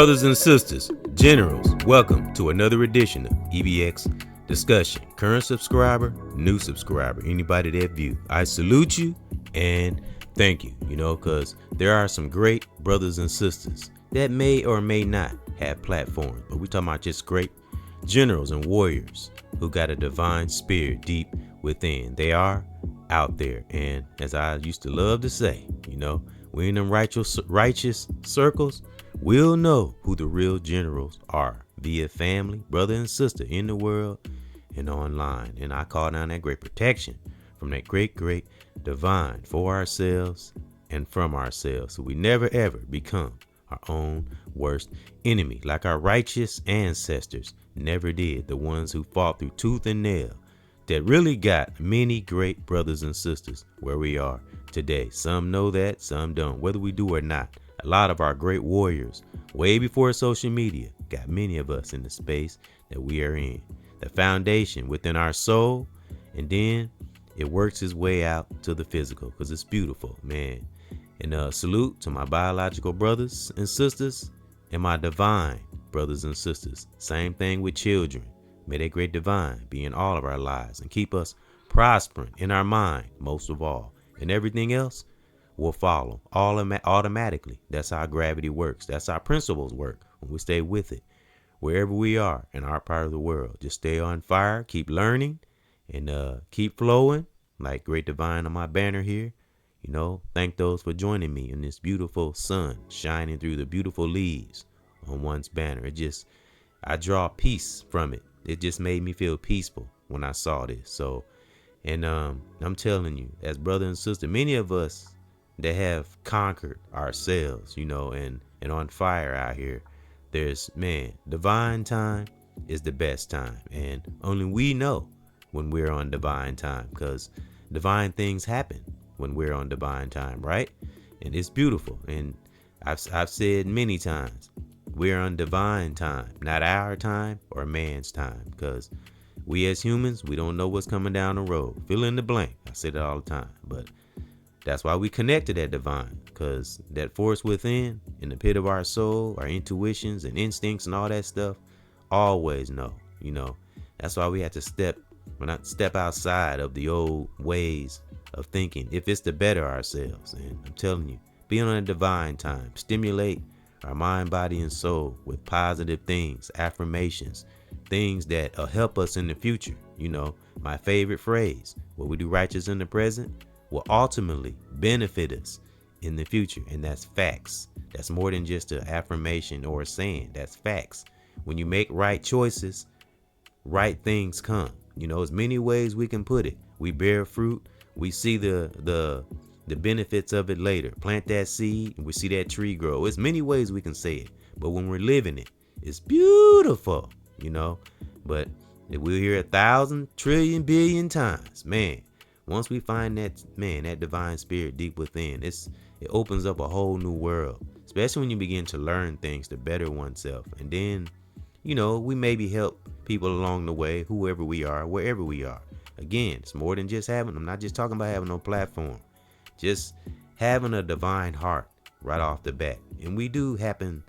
Brothers and sisters, generals, welcome to another edition of EBX Discussion. Current subscriber, new subscriber, anybody that view, I salute you and thank you, because there are some great brothers and sisters that may or may not have platforms, but we're talking about just great generals and warriors who got a divine spirit deep within. They are out there, and as I used to love to say, we in them righteous circles, we'll know who the real generals are via family, brother and sister in the world and online. And I call down that great protection from that great divine for ourselves and from ourselves, so we never ever become our own worst enemy like our righteous ancestors never did, the ones who fought through tooth and nail, that really got many great brothers and sisters where we are today. Some know that, some don't, whether we do or not. A lot of our great warriors way before social media got many of us in the space that we are in, the foundation within our soul, and then it works its way out to the physical because it's beautiful, man. And salute to my biological brothers and sisters and my divine brothers and sisters. Same thing with children. May that great divine be in all of our lives and keep us prospering in our mind, most of all. And everything else will follow automatically. That's how gravity works. That's how principles work when we stay with it. Wherever we are in our part of the world, just stay on fire, keep learning, and keep flowing like great divine on my banner here. Thank those for joining me in this beautiful sun shining through the beautiful leaves on one's banner. I draw peace from it. It just made me feel peaceful when I saw this. So, and I'm telling you, as brother and sister, many of us that have conquered ourselves, and on fire out here, there's, divine time is the best time. And only we know when we're on divine time, because divine things happen when we're on divine time, right? And it's beautiful. And I've said many times, we're on divine time, not our time or man's time, because we as humans, we don't know what's coming down the road. Fill in the blank. I say that all the time, but that's why we connect to that divine, because that force within, in the pit of our soul, our intuitions and instincts and all that stuff, always know. That's why we have to step outside of the old ways of thinking, if it's to better ourselves. And I'm telling you, be on a divine time. Stimulate our mind, body, and soul with positive things, affirmations, things that help us in the future. My favorite phrase, what we do righteous in the present will ultimately benefit us in the future. And that's facts. That's more than just an affirmation or a saying. That's facts. When you make right choices, right things come. There's many ways we can put it. We bear fruit. We see the benefits of it later. Plant that seed and we see that tree grow. There's many ways we can say it, but when we're living it, it's beautiful, but we'll hear 1,000 trillion billion times, man. Once we find that divine spirit deep within, it opens up a whole new world, especially when you begin to learn things to better oneself. And then, we maybe help people along the way, whoever we are, wherever we are. Again, it's more than just I'm not just talking about having no platform, just having a divine heart right off the bat. And we do happen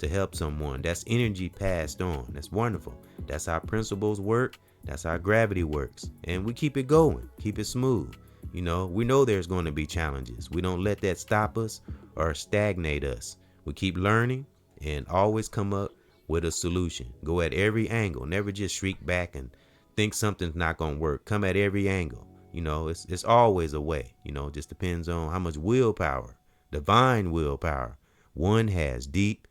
to help someone. That's energy passed on. That's wonderful. That's how principles work. That's how gravity works. And we keep it going, keep it smooth. We know there's going to be challenges. We don't let that stop us or stagnate us. We keep learning and always come up with a solution. Go at every angle. Never just shriek back and think something's not going to work. Come at every angle. It's always a way. It just depends on how much willpower, divine willpower, one has deep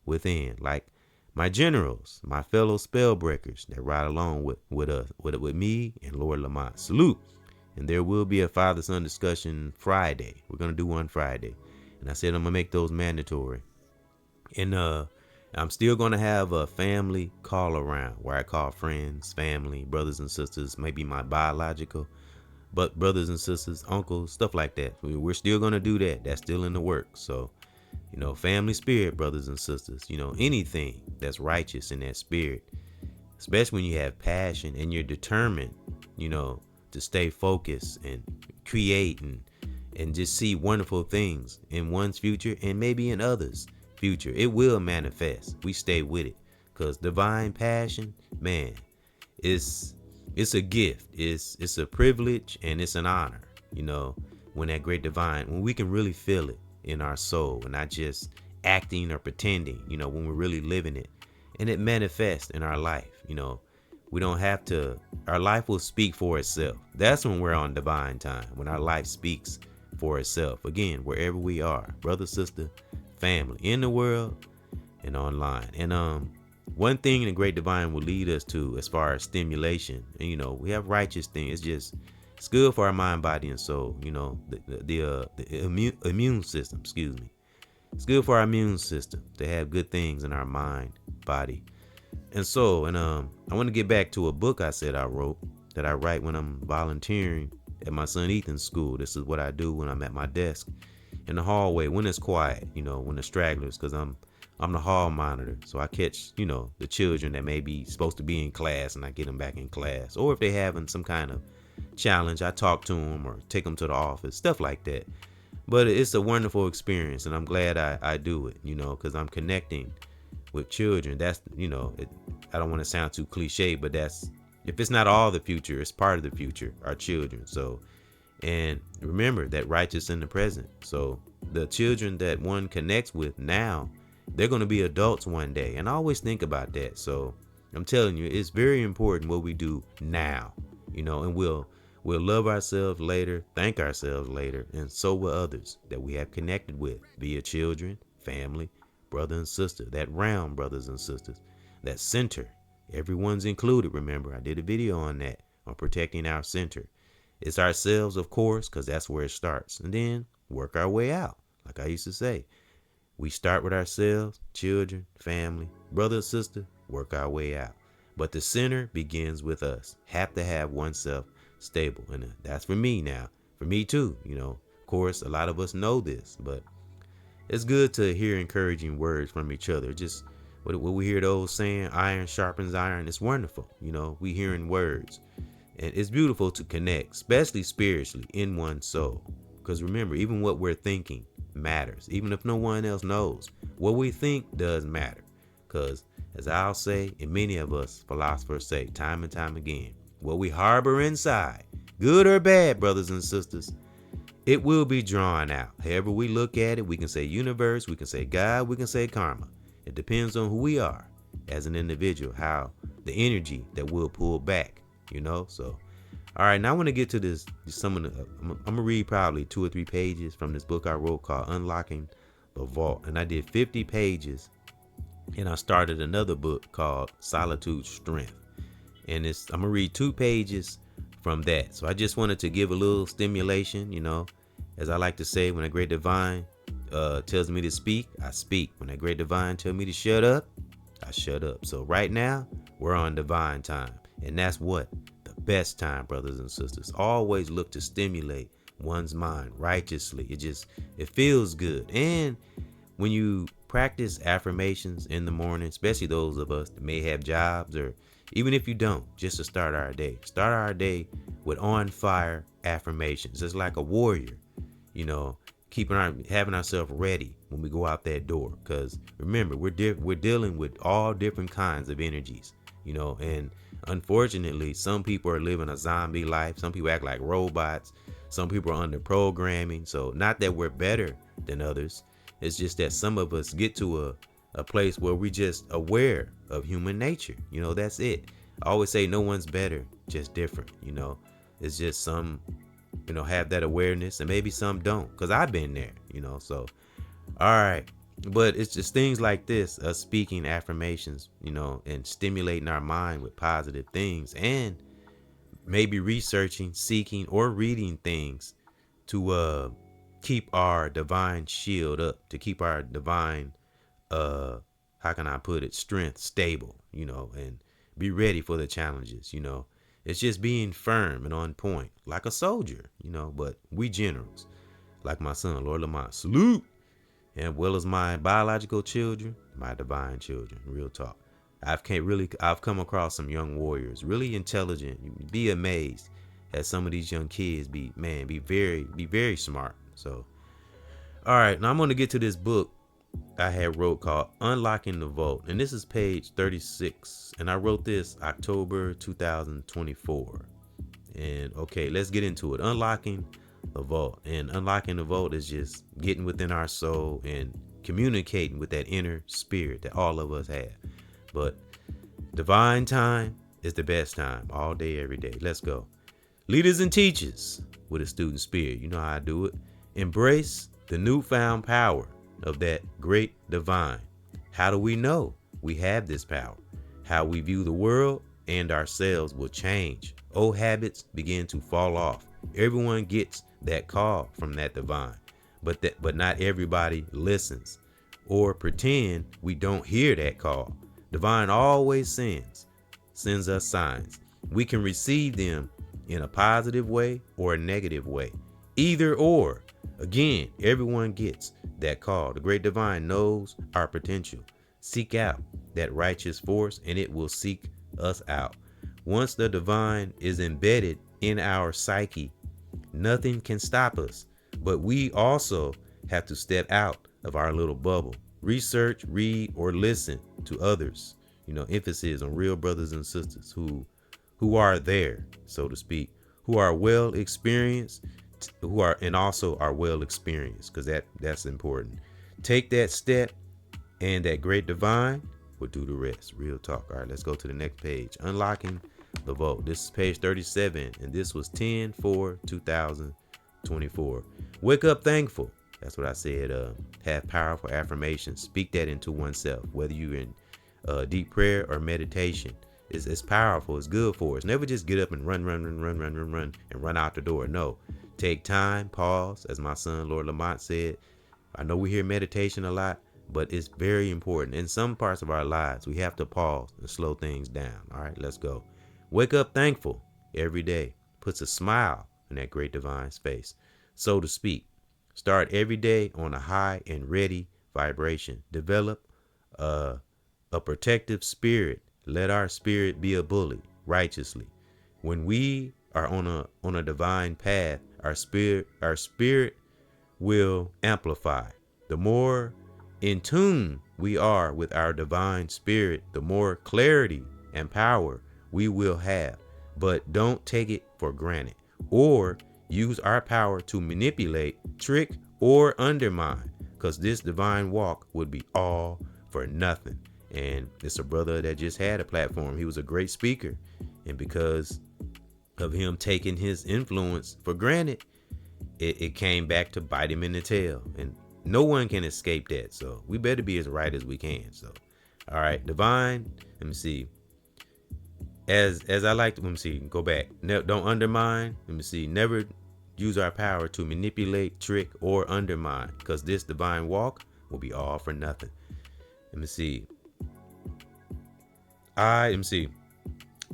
within. Like my generals, my fellow spell breakers that ride along with me and Lord Lamont. Salute. And there will be a father-son discussion Friday. We're going to do one Friday. And I said I'm going to make those mandatory. And I'm still going to have a family call around where I call friends, family, brothers and sisters, maybe my biological, but brothers and sisters, uncles, stuff like that. We're still going to do that. That's still in the works. So, family spirit, brothers and sisters, anything that's righteous in that spirit, especially when you have passion and you're determined, to stay focused and create and just see wonderful things in one's future and maybe in others. future. It will manifest. We stay with it, because divine passion, man, it's a gift. It's a privilege, and it's an honor. When that great divine, when we can really feel it in our soul and not just acting or pretending. When we're really living it, and it manifests in our life. We don't have to. Our life will speak for itself. That's when we're on divine time. When our life speaks for itself. Again, wherever we are, brother, sister, family, in the world and online. And one thing the great divine will lead us to, as far as stimulation, and we have righteous things. It's good for our mind, body, and soul. The immune system. Excuse me. It's good for our immune system to have good things in our mind, body, and soul. And I want to get back to a book I said I wrote, that I write when I'm volunteering at my son Ethan's school. This is what I do when I'm at my desk in the hallway, when it's quiet, when the stragglers, because I'm the hall monitor. So I catch, the children that may be supposed to be in class, and I get them back in class. Or if they're having some kind of challenge, I talk to them or take them to the office, stuff like that. But it's a wonderful experience, and I'm glad I do it, because I'm connecting with children. That's, I don't want to sound too cliche, but that's, if it's not all the future, it's part of the future, our children. So, and remember that righteous in the present. So the children that one connects with now, they're going to be adults one day. And I always think about that. So I'm telling you, it's very important what we do now, and we'll love ourselves later, thank ourselves later, and so will others that we have connected with via children, family, brother and sister, that round brothers and sisters, that center. Everyone's included. Remember, I did a video on that, on protecting our center. It's ourselves, of course, because that's where it starts. And then work our way out. Like I used to say, we start with ourselves, children, family, brother, sister, work our way out. But the center begins with us. Have to have oneself stable. And that's for me now. For me too. Of course, a lot of us know this, but it's good to hear encouraging words from each other. Just what we hear the old saying, iron sharpens iron. It's wonderful. We hearing words. And it's beautiful to connect, especially spiritually, in one's soul. Because remember, even what we're thinking matters. Even if no one else knows, what we think does matter. Because as I'll say, and many of us philosophers say time and time again, what we harbor inside, good or bad, brothers and sisters, it will be drawn out. However we look at it, we can say universe, we can say God, we can say karma. It depends on who we are as an individual, how the energy that we'll pull back, So, all right, now I want to get to this. I'm gonna read probably 2 or 3 pages from this book I wrote called Unlocking the Vault, and I did 50 pages, and I started another book called Solitude's Strength, and I'm gonna read 2 pages from that. So I just wanted to give a little stimulation, as I like to say, when a great divine tells me to speak, I speak. When a great divine tells me to shut up, I shut up. So right now, we're on divine time, and that's what the best time, brothers and sisters. Always look to stimulate one's mind righteously. It feels good. And when you practice affirmations in the morning, especially those of us that may have jobs, or even if you don't, just to start our day. Start our day with on fire affirmations. It's like a warrior, having ourselves ready when we go out that door. Because remember, we're dealing with all different kinds of energies, and unfortunately, some people are living a zombie life. Some people act like robots. Some people are under programming. So not that we're better than others. It's just that some of us get to a place where we just aware of human nature. That's it. I always say no one's better, just different. It's just some, have that awareness, and maybe some don't, because I've been there, so, all right. But it's just things like this, us speaking affirmations, and stimulating our mind with positive things, and maybe researching, seeking, or reading things to keep our divine shield up, to keep our divine, how can I put it, strength stable, and be ready for the challenges, It's just being firm and on point, like a soldier, but we generals, like my son, Lord Lamont, salute, and well as my biological children, my divine children, real talk. I've come across some young warriors, really intelligent. You'd be amazed at some of these young kids be very smart. So, all right, now I'm going to get to this book I had wrote called Unlocking the Vault, and this is page 36, and I wrote this October 2024. And okay, let's get into it. Unlocking the vault. And unlocking the vault is just getting within our soul and communicating with that inner spirit that all of us have. But divine time is the best time, all day, every day. Let's go. Leaders and teachers with a student spirit. You know how I do it. Embrace the newfound power of that great divine. How do we know we have this power? How we view the world and ourselves will change. Old habits begin to fall off. Everyone gets that call from that divine, but not everybody listens or pretend we don't hear that call. Divine always sends us signs. We can receive them in a positive way or a negative way. Either or. Again, everyone gets that call. The great divine knows our potential. Seek out that righteous force and it will seek us out. Once the divine is embedded in our psyche, nothing can stop us. But we also have to step out of our little bubble. Research, read, or listen to others. Emphasis on real brothers and sisters who are there, so to speak, who are well experienced, and also are well experienced, because that's important. Take that step and that great divine will do the rest. Real talk. All right, let's go to the next page. Unlocking the Vault. This is page 37, and this was 10/4/2024. Wake up thankful. That's what I said. Have powerful affirmations. Speak that into oneself, whether you're in deep prayer or meditation. It's powerful. It's good for us. Never just get up and run and run out the door. No, take time, pause, as my son Lord Lamont said. I know we hear meditation a lot, but it's very important. In some parts of our lives, we have to pause and slow things down. All right, let's go. Wake up thankful every day. Puts a smile in that great divine's face, so to speak. Start every day on a high and ready vibration. Develop a protective spirit. Let our spirit be a bully righteously. When we are on a divine path, our spirit will amplify. The more in tune we are with our divine spirit, the more clarity and power we will have. But don't take it for granted or use our power to manipulate, trick, or undermine, because this divine walk would be all for nothing. And it's a brother that just had a platform. He was a great speaker, and because of him taking his influence for granted, it came back to bite him in the tail, and no one can escape that. So we better be as right as we can. So all right, divine, let me see, as I like to, let me see, go back. Don't undermine, let me see, never use our power to manipulate, trick, or undermine, because this divine walk will be all for nothing. Let me see,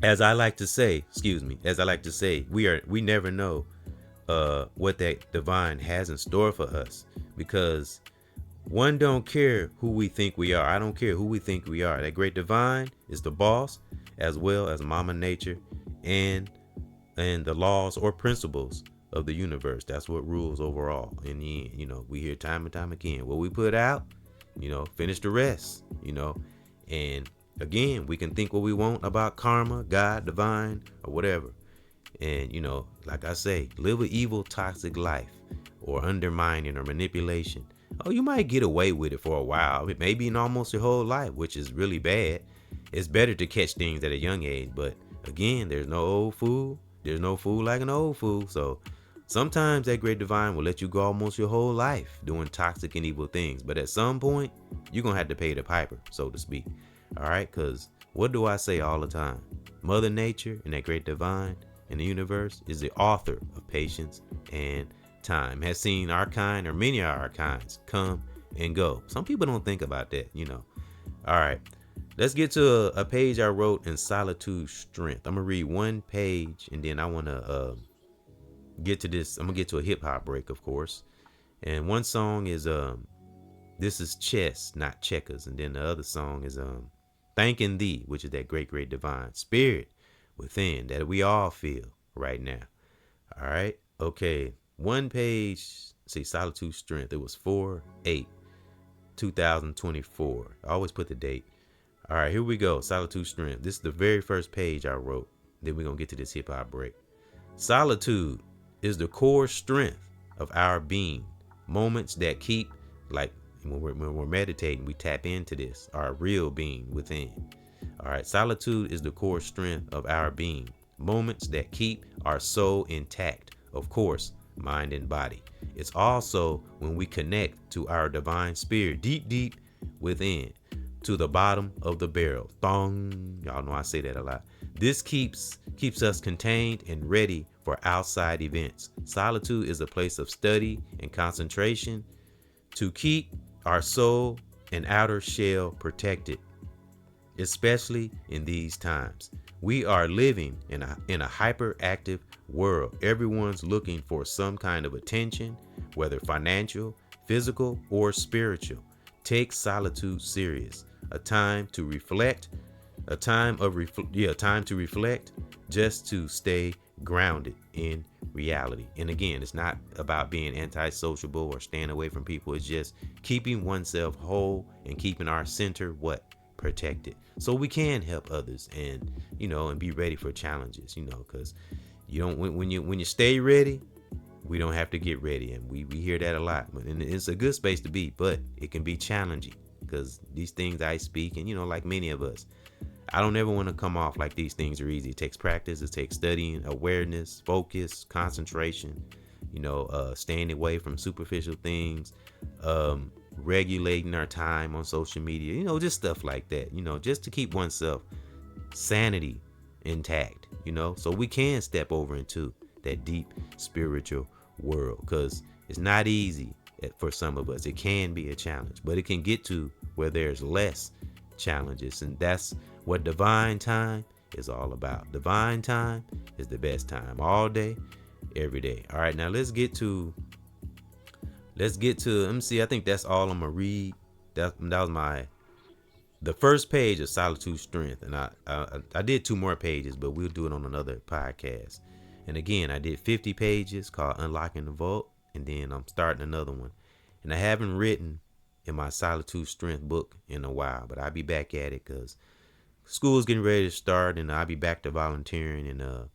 as I like to say, we never know what that divine has in store for us, because one don't care who we think we are. I don't care who we think we are. That great divine is the boss, as well as Mama Nature and the laws or principles of the universe. That's what rules overall. In the end, we hear time and time again, what we put out, finish the rest. And again, we can think what we want about karma, God, divine, or whatever. And, like I say, live an evil, toxic life, or undermining or manipulation. Oh, you might get away with it for a while, maybe in almost your whole life, which is really bad. It's better to catch things at a young age. But again, there's no old fool. There's no fool like an old fool. So sometimes that great divine will let you go almost your whole life doing toxic and evil things. But at some point, you're going to have to pay the piper, so to speak. All right, because what do I say all the time? Mother Nature and that great divine in the universe is the author of patience and time. Has seen our kind, or many of our kinds, come and go. Some people don't think about that. All right, let's get to a page I wrote in Solitude Strength. I'm gonna read one page, and then I want to get to this. I'm gonna get to a hip hop break, of course. And one song is this is Chess, Not Checkers, and then the other song is Thanking Thee, which is that great divine spirit within that we all feel right now. All right, okay, one page. See, Solitude Strength. It was 4/8. 2024. I always put the date. All right, here we go. Solitude Strength. This is the very first page I wrote. Then we're going to get to this hip hop break. Solitude is the core strength of our being. Moments that keep, like when we're meditating, we tap into this, our real being within. All right, solitude is the core strength of our being. Moments that keep our soul intact, of course, mind and body. It's also when we connect to our divine spirit deep within, to the bottom of the barrel. Thong. Y'all know I say that a lot. This keeps us contained and ready for outside events. Solitude is a place of study and concentration to keep our soul and outer shell protected, especially in these times. We are living in a hyperactive world. Everyone's looking for some kind of attention, whether financial, physical, or spiritual. Take solitude serious. A time to reflect, time to reflect, just to stay grounded in reality. And again, it's not about being antisociable or staying away from people. It's just keeping oneself whole and keeping our center protected, so we can help others and and be ready for challenges, because you don't when you stay ready, we don't have to get ready. And we hear that a lot, and it's a good space to be, but it can be challenging because these things I speak, and like many of us, I don't ever want to come off like these things are easy. It takes practice, it takes studying, awareness, focus, concentration, staying away from superficial things, regulating our time on social media, just stuff like that, just to keep oneself sanity intact, so we can step over into that deep spiritual world, because it's not easy for some of us. It can be a challenge, but it can get to where there's less challenges, and that's what divine time is all about. Divine time is the best time, all day, every day. All right, now let's get to let me see. I think that's all I'm gonna read. That was the first page of Solitude Strength, and I did 2 more pages, but we'll do it on another podcast. And again, I did 50 pages called Unlocking the Vault, and then I'm starting another one. And I haven't written in my Solitude Strength book in a while, but I'll be back at it because school's getting ready to start, and I'll be back to volunteering and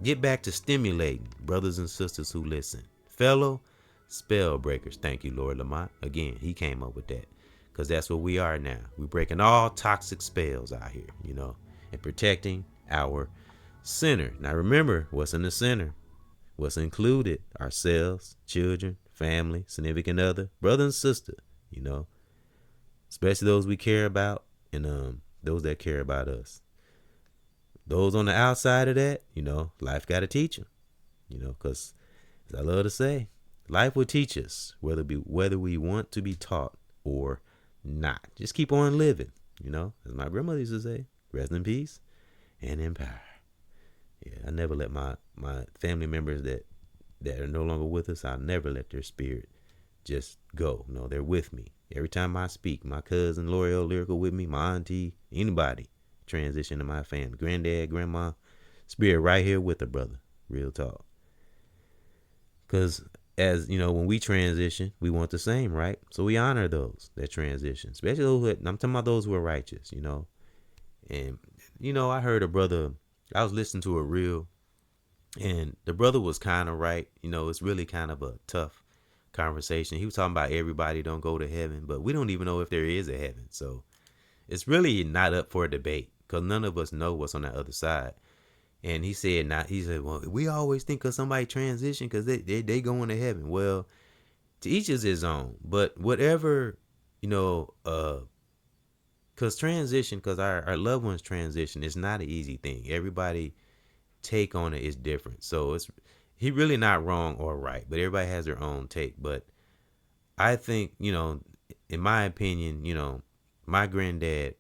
get back to stimulating brothers and sisters who listen. Fellow spell breakers. Thank you, Lord Lamont. Again, he came up with that, because that's what we are now. We're breaking all toxic spells out here, and protecting our center. Now remember, what's in the center? What's included? Ourselves, children, family, significant other, brother and sister, especially those we care about, and those that care about us. Those on the outside of that, life got to teach them, because as I love to say, life will teach us whether we want to be taught or not. Just keep on living, as my grandmother used to say, rest in peace and in power. Yeah, I never let my family members that are no longer with us, I'll never let their spirit just go. No, they're with me. Every time I speak, my cousin L'Oreal Lyrical with me, my auntie, anybody transition to my family, granddad, grandma, spirit right here with the brother. Real talk. Because as when we transition, we want the same, right? So we honor those that transition, especially those I'm talking about those who are righteous, And I heard a brother, I was listening to a reel, and the brother was kind of right. It's really kind of a tough conversation. He was talking about everybody don't go to heaven, but we don't even know if there is a heaven. So it's really not up for a debate, because none of us know what's on the other side. And he said, well, we always think of somebody transition because they going to heaven. Well, to each is his own. But whatever, because our loved ones transition is not an easy thing. Everybody take on it is different. So he really not wrong or right, but everybody has their own take. But I think, in my opinion, my granddad,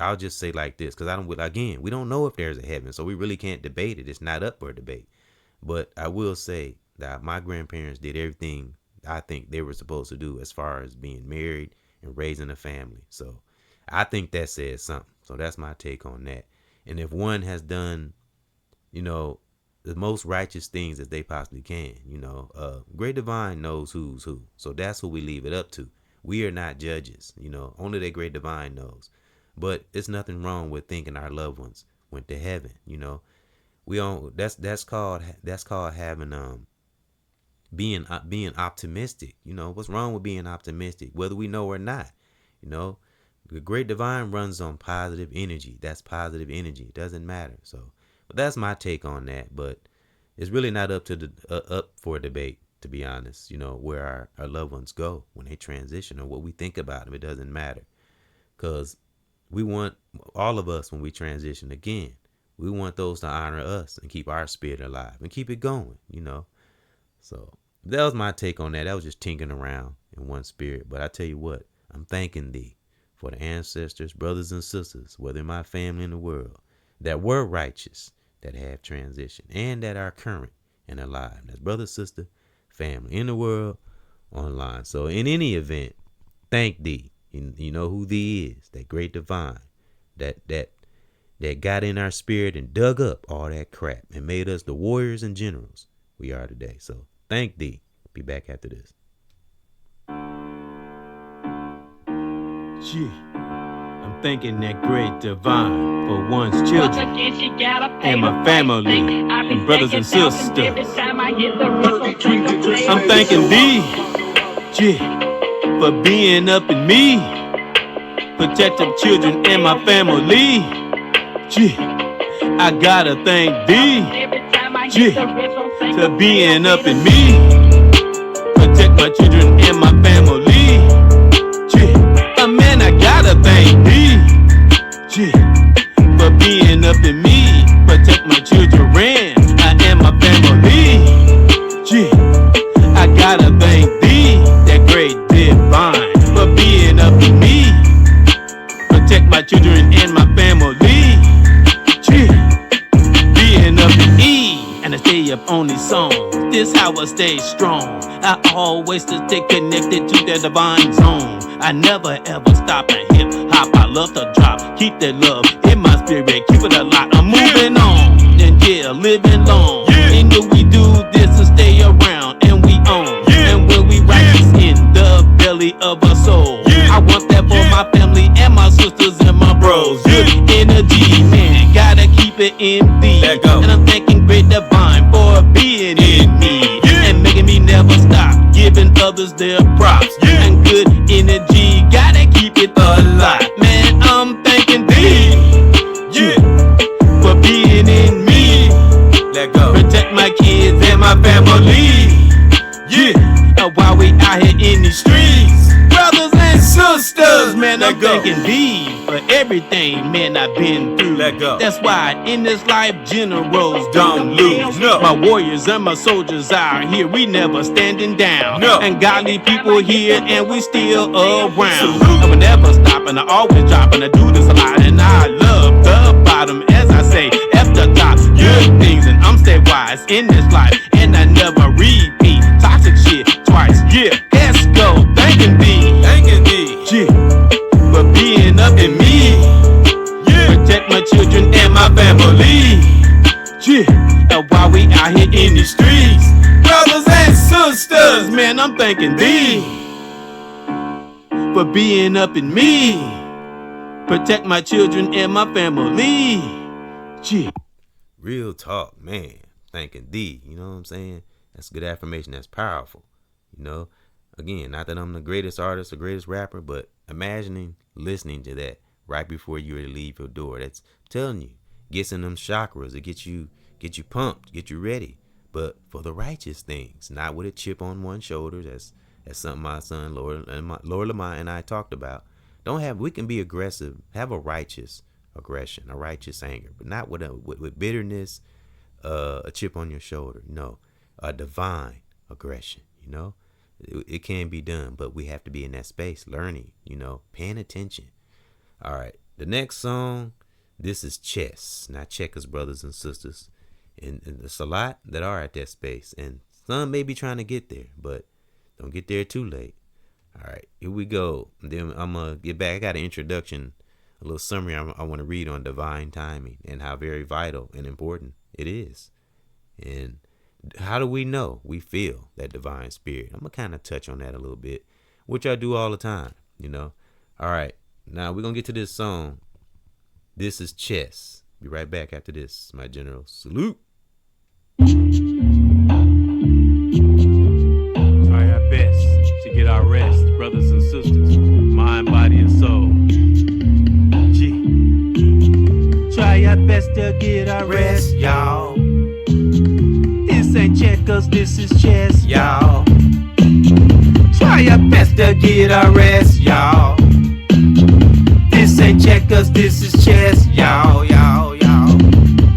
I'll just say like this, because we don't know if there's a heaven, so we really can't debate it. It's not up for debate. But I will say that my grandparents did everything I think they were supposed to do as far as being married and raising a family. So I think that says something. So that's my take on that. And if one has done, the most righteous things that they possibly can, Great Divine knows who's who. So that's who we leave it up to. We are not judges. Only the great divine knows. But it's nothing wrong with thinking our loved ones went to heaven. We don't. That's called having being optimistic. What's wrong with being optimistic, whether we know or not? You know, the great divine runs on positive energy. That's positive energy. It doesn't matter. So, but that's my take on that. But it's really not up for debate, to be honest. Where our loved ones go when they transition or what we think about them. It doesn't matter, because we want all of us when we transition again. We want those to honor us and keep our spirit alive and keep it going. So that was my take on that. That was just tinkering around in one spirit. But I tell you what, I'm thanking thee for the ancestors, brothers and sisters, whether in my family in the world, that were righteous, that have transitioned, and that are current and alive. That's brother, sister, family in the world, online. So in any event, thank thee. You know who thee is, that great divine, that got in our spirit and dug up all that crap and made us the warriors and generals we are today. So thank thee. Be back after this. Gee, I'm thanking that great divine for one's children and my family and brothers and sisters. I'm thanking thee, gee, for being up in me, protecting children and my family. Gee, I gotta thank thee, gee, for being up in me, protect my children and my family. Gee, man, I gotta thank thee, gee, for being up in me, protect my children and my family. Gee, I gotta thank thee, that great divine, for being up in me, protect my children and my family. Gee, being up in me, and I stay up on these songs. This how I stay strong. I always stay connected to the divine zone. I never ever stop and hip hop. I love to drop, keep that love in my spirit, keep it alive. I'm moving on, and yeah, living long. And we do this to stay around, and we own. And when we righteous in the belly of our soul, I want that for my family and my sisters and my bros. Good energy, man, gotta keep it in thee. And I'm thanking great divine for being in me and making me never stop, giving others their props. And good energy, gotta keep it alive. Man, I'm thanking thee, for being in me. Protect my kids and my family. While we out here in these streets, brothers and sisters, man, I'm thanking thee for everything, man, I've been through. That's why in this life, generals don't lose. My warriors and my soldiers are here, we never standing down. And godly people here, and we still around. I will never stop, and I always drop, and I do this a lot. And I love the bottom, as I say, F the top. Good things, and I'm stay wise in this life, and I never repeat toxic shit twice. Let's go, thanking thee, for being up in me, protect my children and my family. And while we out here in these streets, brothers and sisters, man, I'm thanking thee for being up in me, protect my children and my family. Real talk, man. Thanking thee. You know what I'm saying? That's good affirmation. That's powerful. Again, not that I'm the greatest artist or greatest rapper, but imagining listening to that right before you leave your door. That's telling you, gets in them chakras. It get you pumped, get you ready. But for the righteous things, not with a chip on one's shoulder. That's something my son Lord Lamont and I talked about. We can be aggressive, have a righteous aggression, a righteous anger, but not with bitterness, a chip on your shoulder. No, a divine aggression. It can be done, but we have to be in that space, learning, paying attention. All right, the next song, this is chess, not checkers, brothers and sisters. And there's a lot that are at that space, and some may be trying to get there, but don't get there too late. All right, here we go. And then I'm going to get back. I got an introduction, a little summary I want to read on divine timing and how very vital and important it is. And how do we know? We feel that divine spirit. I'm going to kind of touch on that a little bit. which I do all the time, you know. All right, now we're gonna get to this song. This is Chess. Be right back after this, my general. Salute. Try our best to get our rest, brothers and sisters, mind, body, and soul. Gee. Try our best to get our rest, y'all. This ain't checkers, this is chess, y'all. Try our best to get our rest, y'all. This ain't checkers, this is chess, y'all, y'all, y'all.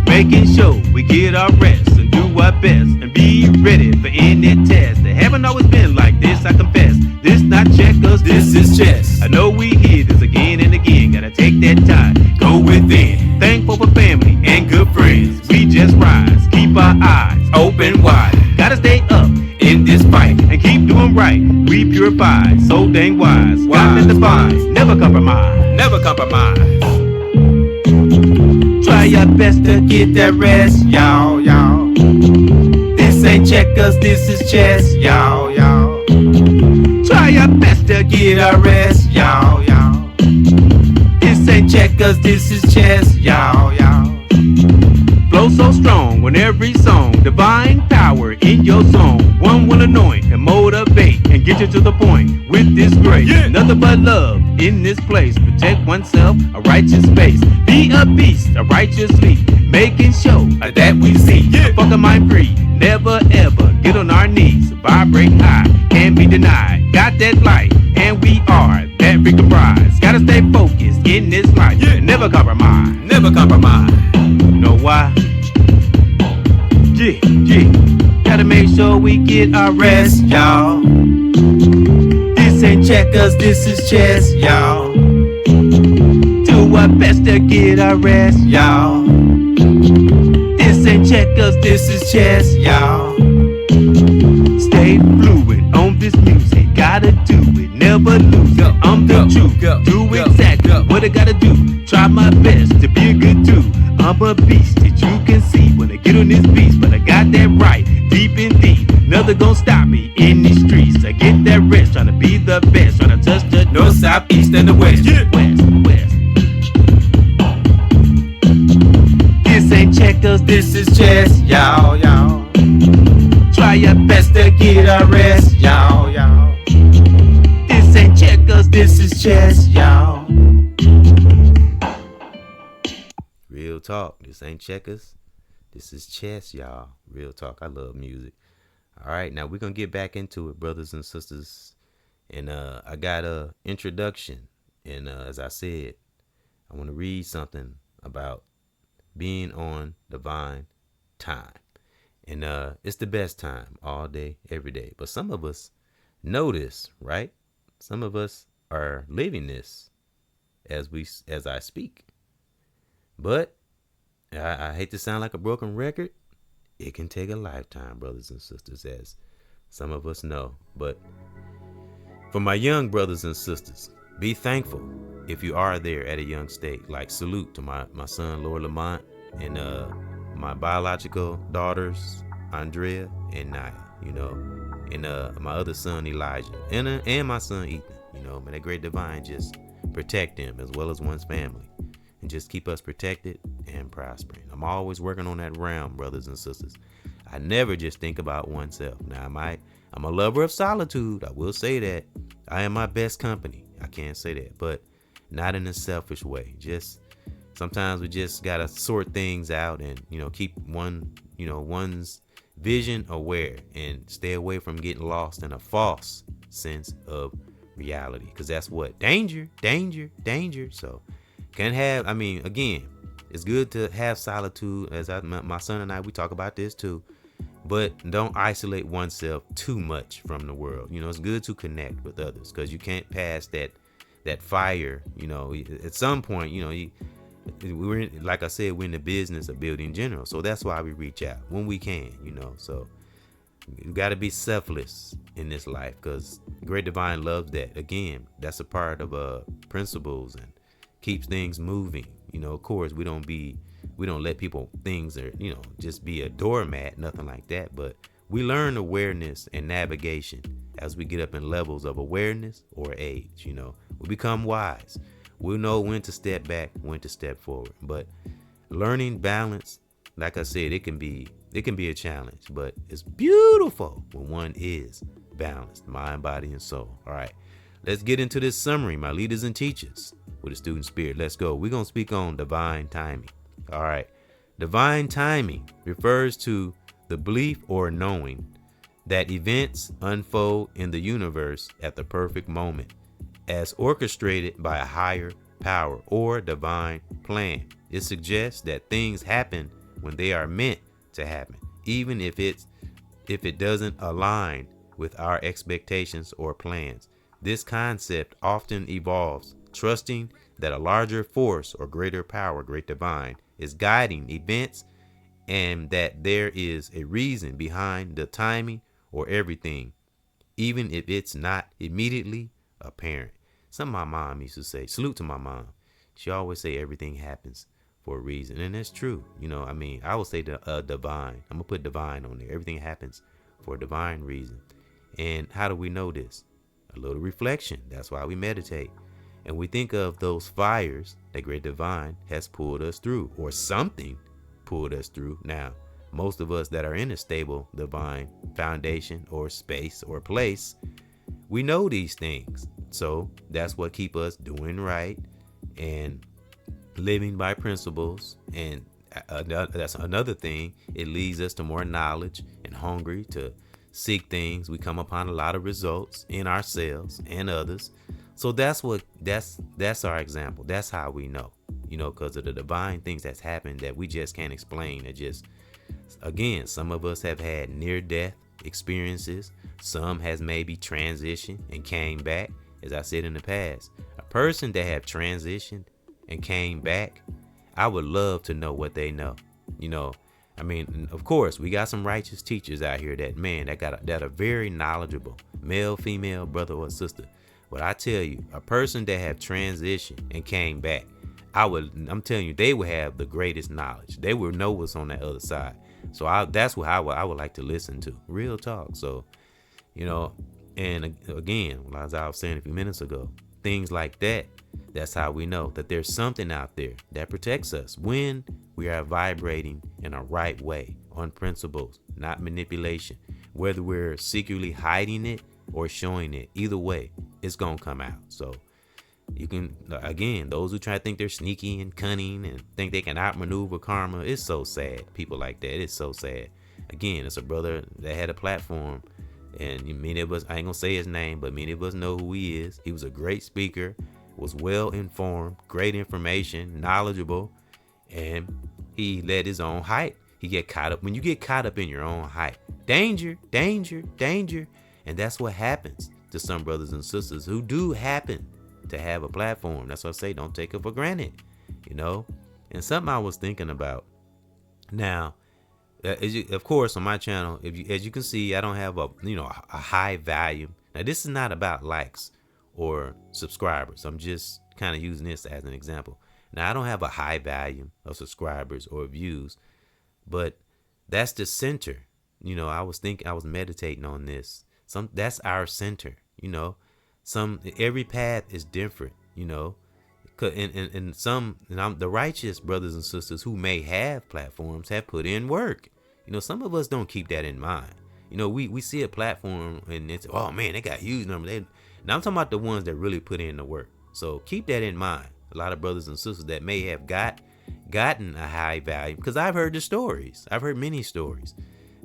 Making sure we get our rest and do our best and be ready for any test. They haven't always been like this, I confess. This not checkers, this is chess. I know we hear this again and again. Gotta take that time, go within. Thankful for family and good friends. We just rise, keep our eyes open wide. Gotta stay up in this fight and keep doing right. We purify, so dang wise. Got to define, never compromise. Never compromise. Try your best to get that rest, y'all, y'all. This ain't checkers, this is chess, y'all, y'all. Try your best to get a rest, y'all, y'all. This ain't checkers, this is chess, y'all, y'all. Flow so strong on every song, divine power in your zone. One will anoint and motivate and get you to the point with this grace. Yeah. Nothing but love in this place. Protect oneself, a righteous space. Be a beast, a righteous lead. Making sure that we see. Yeah. Fuck a mind free, never ever get on our knees. Vibrate high, can't be denied. Got that light, and we are that freaking prize. Gotta stay focused in this life, yeah. Never compromise. Never compromise. Know why? Yeah, yeah. Gotta make sure we get our rest, y'all. This ain't checkers, this is chess, y'all. Do our best to get our rest, y'all. This ain't checkers, this is chess, y'all. Stay fluid on this music, gotta do it, never lose it. I'm the truth, do exactly what I gotta do. Try my best to be a good dude. I'm a beast that you can see when I get on this beast, but I got that right deep in deep. Nothing gon' stop me in these streets. I get that rest, trying to be the best, trying to touch the north, south, east, and the west. Yeah. West, west. This ain't checkers, this is chess, y'all, y'all. Try your best to get a rest, y'all, y'all. This ain't checkers, this is chess, y'all. Real talk. This ain't checkers. This is chess, y'all. Real talk. I love music. All right, now we're gonna get back into it, brothers and sisters. And I got a introduction. And as I said, I want to read something about being on divine time. And it's the best time all day, every day. But some of us know this, right? Some of us are living this as I speak. But I hate to sound like a broken record. It can take a lifetime, brothers and sisters, as some of us know. But for my young brothers and sisters, be thankful if you are there at a young state. Like, salute to my son, Lord Lamont, and my biological daughters, Andrea and Naya, you know, and my other son, Elijah, and my son, Ethan. You know, may that great divine just protect them as well as one's family. And just keep us protected and prospering. I'm always working on that realm, brothers and sisters. I never just think about oneself. Now, I'm a lover of solitude. I will say that. I am my best company. I can't say that, but not in a selfish way. Just sometimes we just gotta sort things out and, you know, keep one's vision aware and stay away from getting lost in a false sense of reality. Because that's what danger. So. Again, it's good to have solitude. As my son and I, we talk about this too, but don't isolate oneself too much from the world. You know, it's good to connect with others because you can't pass that fire. You know, at some point, you know, like I said, we're in the business of building general. So that's why we reach out when we can, you know, so you got to be selfless in this life because great divine loves that. Again, that's a part of principles and keeps things moving. You know, of course, we don't let things are, just be a doormat, nothing like that. But we learn awareness and navigation as we get up in levels of awareness or age. We become wise. We'll know when to step back, when to step forward. But learning balance, like I said, it can be a challenge, but it's beautiful when one is balanced, mind, body, and soul. All right, let's get into this summary, my leaders and teachers with a student spirit. Let's go. We're going to speak on divine timing. All right. Divine timing refers to the belief or knowing that events unfold in the universe at the perfect moment, as orchestrated by a higher power or divine plan. It suggests that things happen when they are meant to happen, even if it doesn't align with our expectations or plans. This concept often evolves, trusting that a larger force or greater power, great divine, is guiding events, and that there is a reason behind the timing or everything, even if it's not immediately apparent. Something my mom used to say, salute to my mom. She always say everything happens for a reason, and that's true. I would say the divine. I'm gonna put divine on there. Everything happens for a divine reason. And how do we know this? A little reflection. That's why we meditate. And we think of those fires that great divine has pulled us through, or something pulled us through. Now, most of us that are in a stable divine foundation or space or place, we know these things. So that's what keep us doing right and living by principles. And that's another thing. It leads us to more knowledge and hungry to seek things. We come upon a lot of results in ourselves and others. So that's our example. That's how we know, because of the divine things that's happened that we just can't explain. It just, again, some of us have had near-death experiences. Some has maybe transitioned and came back. As I said in the past, a person that have transitioned and came back, I would love to know what they know. Of course, we got some righteous teachers out here that are very knowledgeable, male, female, brother or sister. But I tell you, a person that have transitioned and came back, I'm telling you, they will have the greatest knowledge. They will know what's on that other side. So that's what I would like to listen to. Real talk. So, and again, as I was saying a few minutes ago, things like that, that's how we know that there's something out there that protects us when we are vibrating in a right way, on principles, not manipulation. Whether we're secretly hiding it or showing it, either way, it's gonna come out. So you can, again, those who try to think they're sneaky and cunning and think they can outmaneuver karma, it's so sad. People like that, it's so sad. Again, it's a brother that had a platform, and many of us, I ain't gonna say his name, but many of us know who he is. He was a great speaker, was well informed, great information, knowledgeable, and he led his own hype. He get caught up. When you get caught up in your own hype, danger, danger, danger. And that's what happens to some brothers and sisters who do happen to have a platform. That's what I say, don't take it for granted, And something I was thinking about. Now, of course, on my channel, as you can see, I don't have a high value. Now, this is not about likes or subscribers. I'm just kind of using this as an example. Now, I don't have a high value of subscribers or views, but that's the center. I was meditating on this. That's our center. Every path is different. And the righteous brothers and sisters who may have platforms have put in work. Some of us don't keep that in mind. We see a platform and it's, oh man, they got huge numbers. Now I'm talking about the ones that really put in the work. So keep that in mind. A lot of brothers and sisters that may have gotten a high value, because I've heard the stories. I've heard many stories.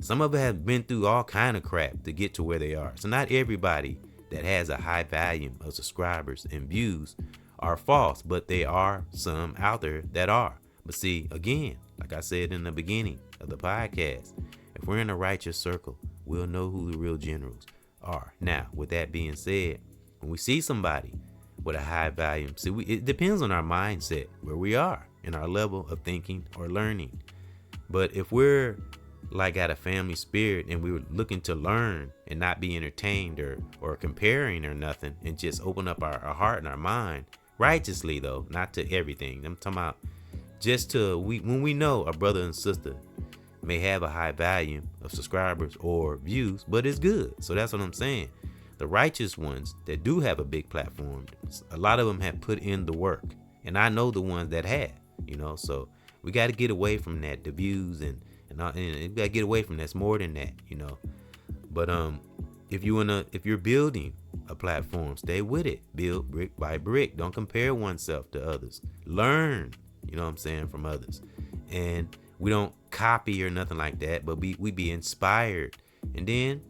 Some of them have been through all kind of crap to get to where they are. So not everybody that has a high volume of subscribers and views are false, but there are some out there that are. But see, again, like I said in the beginning of the podcast, if we're in a righteous circle, we'll know who the real generals are. Now, with that being said, when we see somebody with a high volume, it depends on our mindset, where we are in our level of thinking or learning. But if we're like got a family spirit and we were looking to learn and not be entertained or comparing or nothing, and just open up our heart and our mind righteously, though, not to everything. I'm talking about just when we know a brother and sister may have a high volume of subscribers or views, but it's good. So that's what I'm saying. the righteous ones that do have a big platform, a lot of them have put in the work, and I know the ones that have, so we got to get away from that, the views and we got to get away from that. It's more than that, but if you're building a platform, stay with it, build brick by brick. Don't compare oneself to others. Learn, from others. And we don't copy or nothing like that, but we be inspired, and then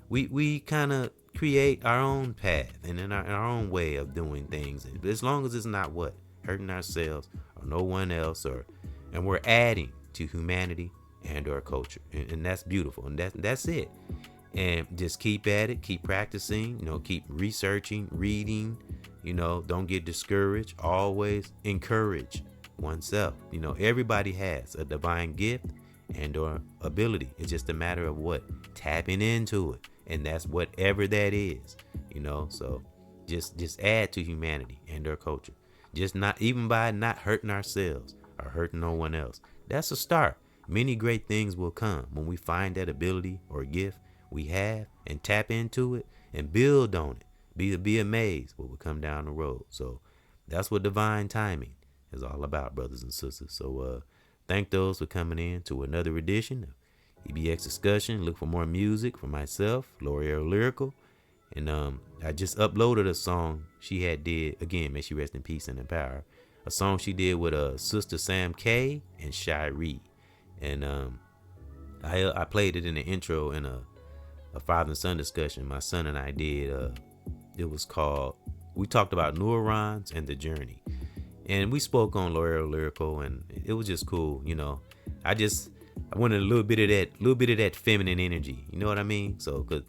we kind of create our own path and in our own way of doing things. But as long as it's not hurting ourselves or no one else, and we're adding to humanity and our culture, and that's beautiful, and that's it. And just keep at it, keep practicing, keep researching, reading, don't get discouraged. Always encourage oneself. Everybody has a divine gift and or ability. It's just a matter of tapping into it, and that's whatever that is. So just add to humanity and our culture. Just not even by not hurting ourselves or hurting no one else. That's a start. Many great things will come when we find that ability or gift we have and tap into it and build on it. Be amazed what will come down the road. So that's what divine timing is all about, brothers and sisters. So thank those for coming in to another edition of EBX Discussion. Look for more music from myself, L'Oreal Lyrical. And I just uploaded a song she had did. Again, may she rest in peace and in power. A song she did with Sister Sam K and Shy Reed. And I played it in the intro in a father and son discussion my son and I did. It was called, we talked about neurons and the journey. And we spoke on L'Oreal Lyrical, and it was just cool. I wanted a little bit of that feminine energy. You know what I mean? So, cause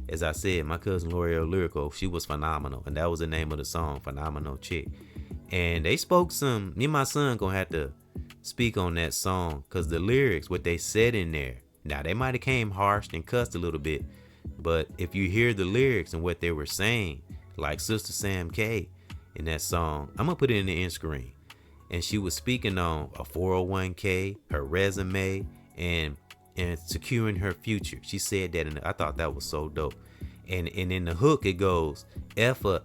as I said, my cousin L'Oreal Lyrical, she was phenomenal. And that was the name of the song, Phenomenal Chick. And they spoke some, me and my son gonna have to speak on that song, cause the lyrics, what they said in there, now they might have came harsh and cussed a little bit, but if you hear the lyrics and what they were saying, like Sister Sam K in that song, I'm gonna put it in the end screen, and she was speaking on a 401k, her resume, and securing her future. She said that, and I thought that was so dope. And in the hook it goes, F a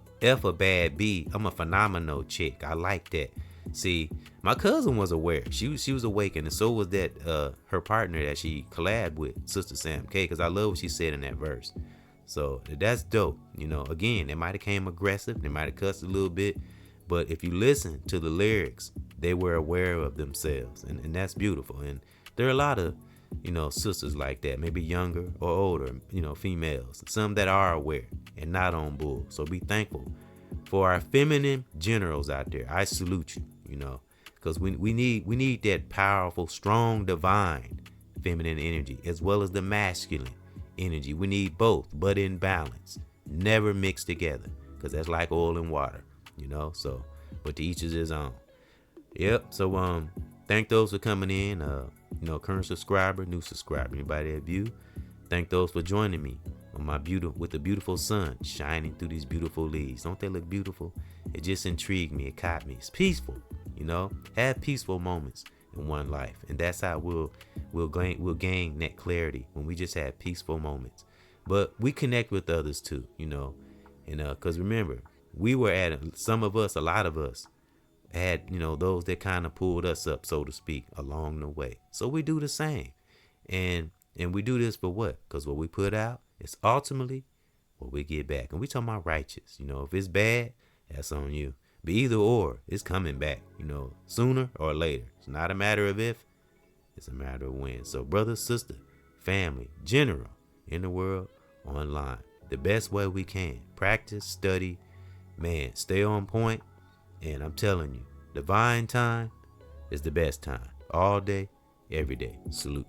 bad B, I'm a phenomenal chick. I like that. See, my cousin was aware. She was awakened, and so was that her partner that she collabed with, Sister Sam K, because I love what she said in that verse. So that's dope. Again, they might have came aggressive, they might have cussed a little bit, but if you listen to the lyrics, they were aware of themselves, and that's beautiful. And there are a lot of sisters like that, maybe younger or older, females, some that are aware and not on bull. So be thankful for our feminine generals out there. I salute you, because we need that powerful, strong, divine feminine energy as well as the masculine energy. We need both, but in balance, never mixed together, because that's like oil and water, so, but to each is his own. Yep. So thank those for coming in, current subscriber, new subscriber, anybody that view. Thank those for joining me on with the beautiful sun shining through these beautiful leaves. Don't they look beautiful? It just intrigued me. It caught me. It's peaceful, have peaceful moments in one life, and that's how we'll gain that clarity, when we just have peaceful moments. But we connect with others too, and because remember, we were a lot of us had, those that kind of pulled us up, so to speak, along the way. So we do the same, and we do this for what? Because what we put out is ultimately what we get back. And we talking about righteous. If it's bad, that's on you. But either or, it's coming back, sooner or later. It's not a matter of if, it's a matter of when. So brother, sister, family, general, in the world, online, the best way we can. Practice, study, man, stay on point. And I'm telling you, divine time is the best time. All day, every day. Salute.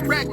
Rack.